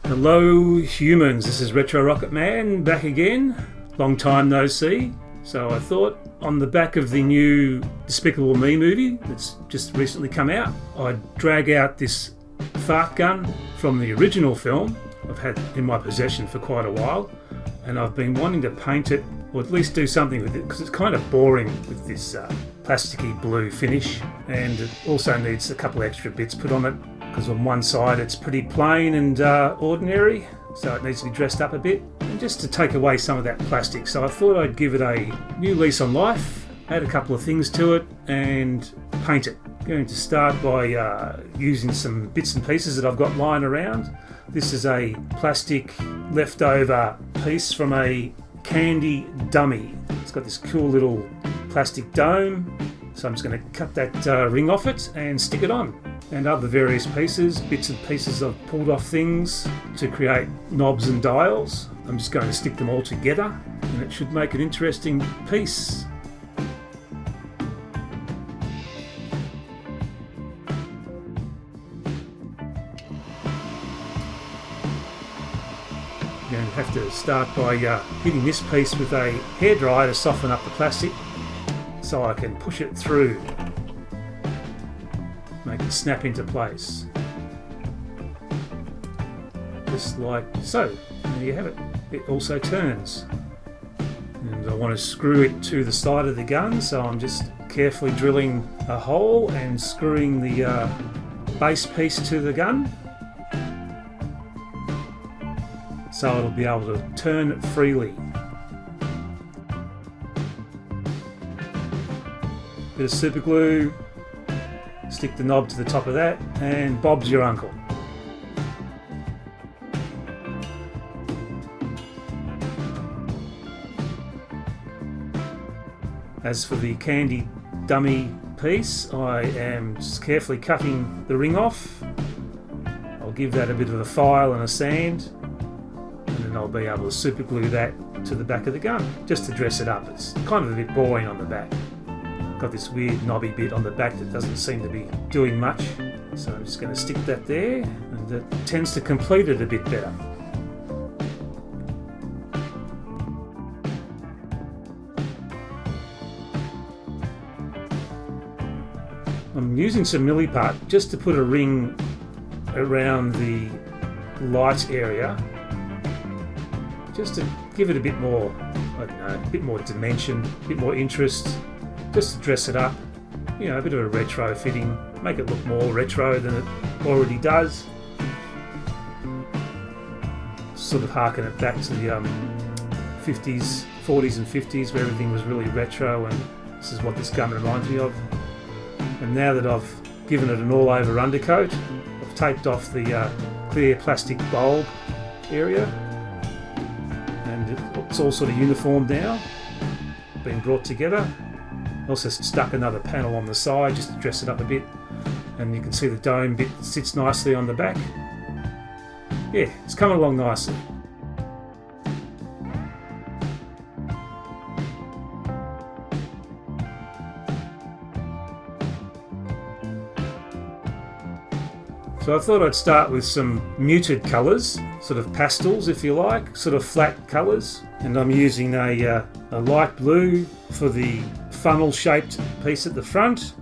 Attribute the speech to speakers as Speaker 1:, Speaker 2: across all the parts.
Speaker 1: Hello humans, this is Retro Rocket Man back again. Long time no see. So I thought on the back of the new Despicable Me movie that's just recently come out, I'd drag out this fart gun from the original film I've had in my possession for quite a while, and I've been wanting to paint it or at least do something with it because it's kind of boring with this plasticky blue finish, and it also needs a couple extra bits put on it because on one side it's pretty plain and ordinary, so it needs to be dressed up a bit, and just to take away some of that plastic. So I thought I'd give it a new lease on life, add a couple of things to it and paint it. I'm going to start by using some bits and pieces that I've got lying around. This is a plastic leftover piece from a candy dummy. It's got this cool little plastic dome, so I'm just going to cut that ring off it and stick it on. And other various pieces, bits and pieces I've pulled off things to create knobs and dials. I'm just going to stick them all together and it should make an interesting piece. I'm going to have to start by hitting this piece with a hairdryer to soften up the plastic so I can push it through, make it snap into place. Just like so. There you have it. It also turns. And I want to screw it to the side of the gun, so I'm just carefully drilling a hole and screwing the base piece to the gun, so it'll be able to turn freely. Bit of super glue, stick the knob to the top of that, and Bob's your uncle. As for the candy dummy piece, I am just carefully cutting the ring off. I'll give that a bit of a file and a sand, and then I'll be able to super glue that to the back of the gun just to dress it up. It's kind of a bit boring on the back. Got this weird knobby bit on the back that doesn't seem to be doing much, so I'm just going to stick that there, and that tends to complete it a bit better. I'm using some milliput just to put a ring around the light area, just to give it a bit more, I don't know, a bit more dimension, a bit more interest, just to dress it up, you know, a bit of a retro fitting, make it look more retro than it already does. Sort of harken it back to the 50s, 40s and 50s where everything was really retro, and this is what this gun reminds me of. And now that I've given it an all-over undercoat, I've taped off the clear plastic bulb area, and it's all sort of uniform now, been brought together. Also stuck another panel on the side just to dress it up a bit, and you can see the dome bit sits nicely on the back. Yeah, it's coming along nicely. So I thought I'd start with some muted colours, sort of pastels if you like, sort of flat colours, and I'm using a light blue for the funnel shaped piece at the front.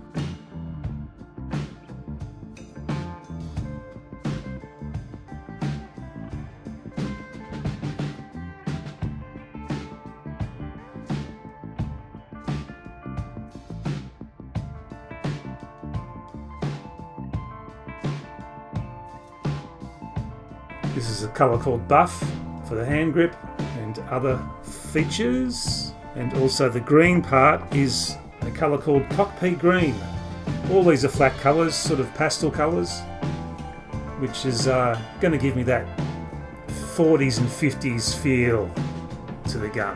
Speaker 1: This is a colour called Buff for the hand grip and other features. And also the green part is a colour called Cockpea Green. All these are flat colours, sort of pastel colours, which is going to give me that 40s and 50s feel to the gun.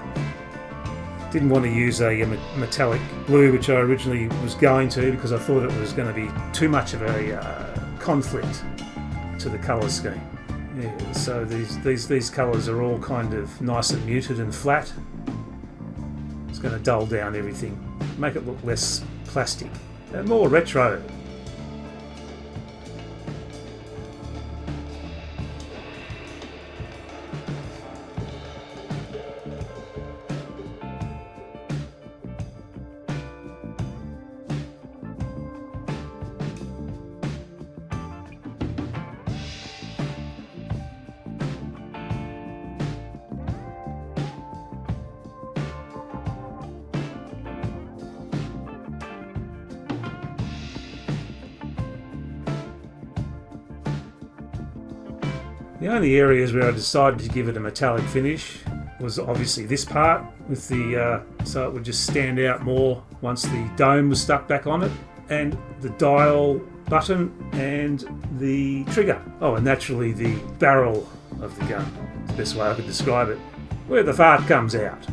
Speaker 1: Didn't want to use a metallic blue, which I originally was going to, because I thought it was going to be too much of a conflict to the colour scheme. Yeah, so these colours are all kind of nice and muted and flat. It's going to dull down everything, make it look less plastic and more retro. The only areas where I decided to give it a metallic finish was obviously this part with the so it would just stand out more once the dome was stuck back on it, and the dial button and the trigger. Oh, and naturally the barrel of the gun. That's the best way I could describe it. Where the fart comes out.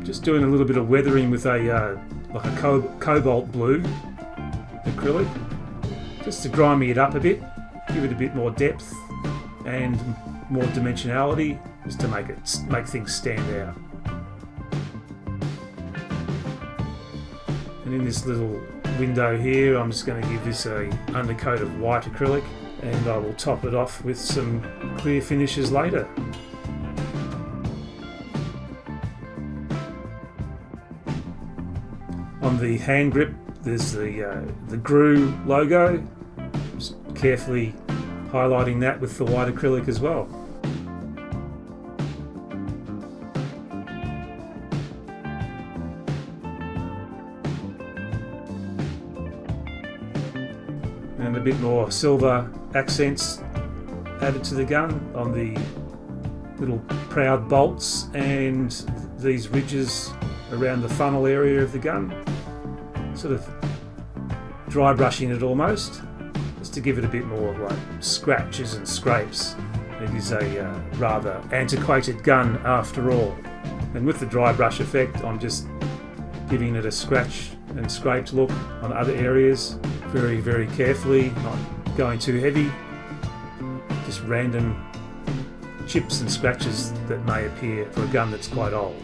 Speaker 1: Just doing a little bit of weathering with a like a cobalt blue acrylic, just to grimy it up a bit, give it a bit more depth and more dimensionality, just to make things stand out. And in this little window here, I'm just going to give this a undercoat of white acrylic, and I will top it off with some clear finishes later. On the hand grip, there's the GRU logo. Just carefully highlighting that with the white acrylic as well. And a bit more silver accents added to the gun on the little proud bolts and these ridges around the funnel area of the gun. Sort of dry brushing it almost, just to give it a bit more like scratches and scrapes. It is a rather antiquated gun after all. And with the dry brush effect, I'm just giving it a scratch and scraped look on other areas, very, very carefully, not going too heavy, just random chips and scratches that may appear for a gun that's quite old.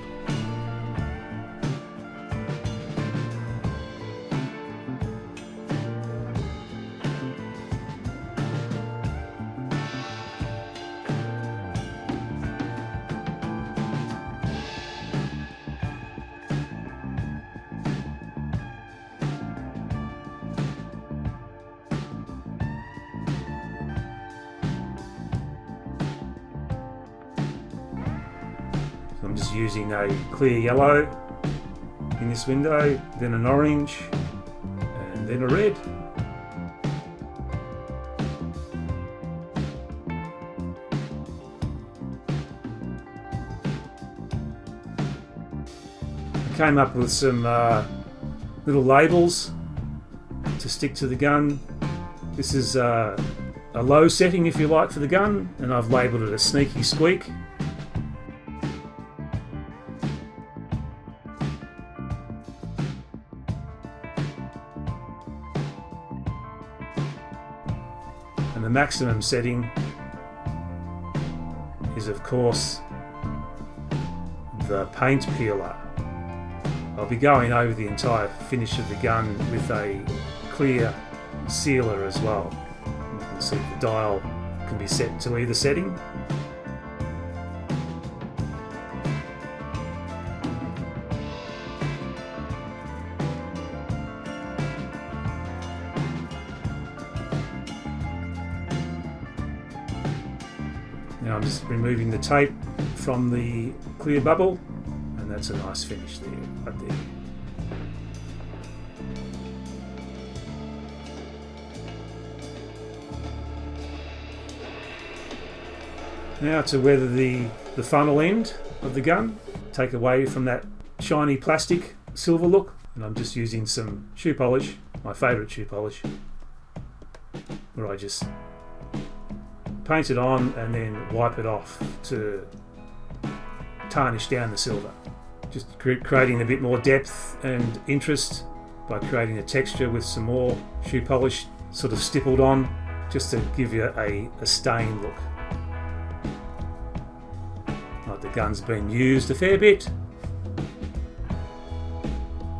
Speaker 1: I'm just using a clear yellow in this window, then an orange, and then a red. I came up with some little labels to stick to the gun. This is a low setting, if you like, for the gun, and I've labelled it a sneaky squeak. And the maximum setting is, of course, the paint peeler. I'll be going over the entire finish of the gun with a clear sealer as well. You can see the dial can be set to either setting. Now I'm just removing the tape from the clear bubble, and that's a nice finish there, right there. Now to weather the funnel end of the gun, take away from that shiny plastic silver look, and I'm just using some shoe polish, my favourite shoe polish, where I just paint it on and then wipe it off to tarnish down the silver. Just creating a bit more depth and interest by creating a texture with some more shoe polish sort of stippled on, just to give you a stained look. Like the gun's been used a fair bit.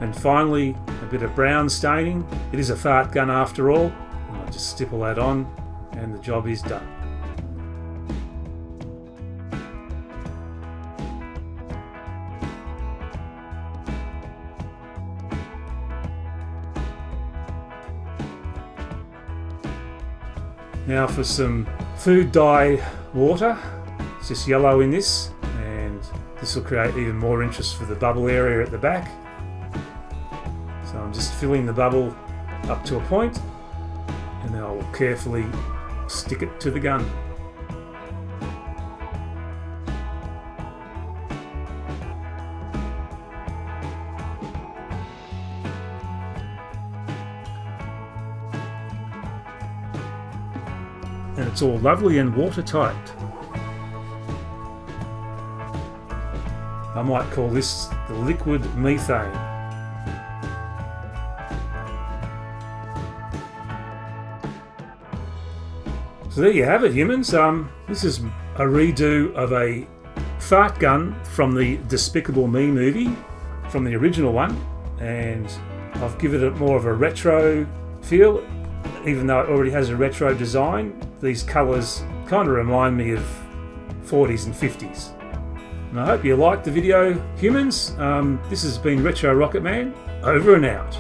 Speaker 1: And finally, a bit of brown staining. It is a fart gun after all. And I just stipple that on and the job is done. Now for some food dye water. It's just yellow in this, and this will create even more interest for the bubble area at the back. So I'm just filling the bubble up to a point, and then I will carefully stick it to the gun. And it's all lovely and watertight. I might call this the liquid methane. So there you have it, humans. This is a redo of a fart gun from the Despicable Me movie, from the original one, and I've given it more of a retro feel. Even though it already has a retro design, these colours kind of remind me of 40s and 50s. And I hope you liked the video, humans. This has been Retro Rocket Man, over and out.